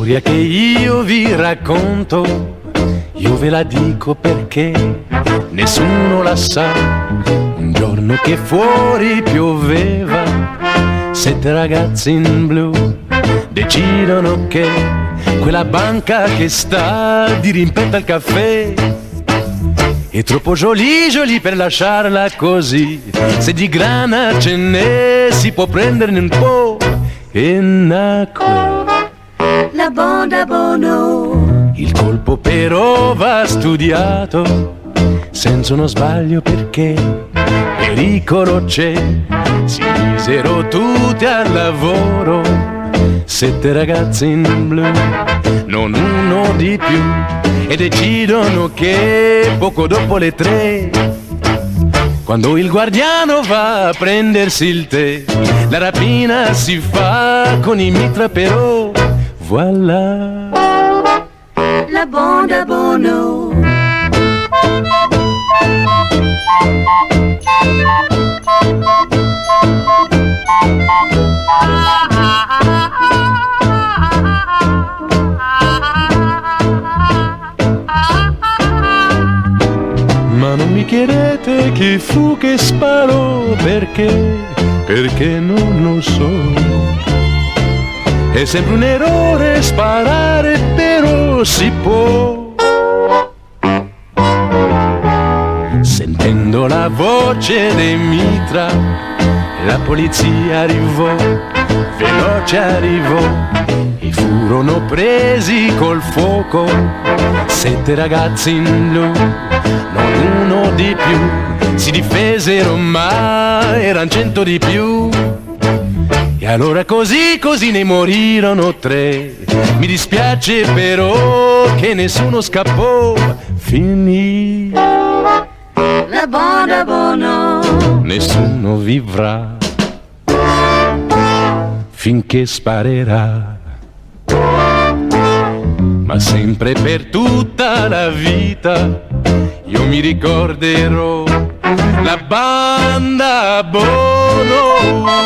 storia che io vi racconto, io ve la dico perché nessuno la sa. Un giorno che fuori pioveva, 7 ragazzi in blu decidono che quella banca che sta dirimpetta il caffè è troppo jolie per lasciarla così. Se di grana ce n'è si può prenderne un po'. E nacque la Bonda Bono. Il colpo però va studiato senza uno sbaglio, perché pericolo c'è. Si misero tutti al lavoro, 7 ragazzi in blu, non uno di più, e decidono che poco dopo le 3, quando il guardiano va a prendersi il tè, la rapina si fa con i mitra, però voilà la Bonda Bono. Ma non mi chiedete chi fu che sparò, perché non lo so. È sempre un errore sparare, però si può. Sentendo la voce dei mitra, la polizia arrivò, veloce arrivò, e furono presi col fuoco 7 ragazzi in blu, non uno di più. Si difesero ma eran 100 di più. E allora così ne morirono 3. Mi dispiace però che nessuno scappò. Finì la Bonda Bono. Nessuno vivrà finché sparerà, ma sempre per tutta la vita io mi ricorderò la Banda Bono.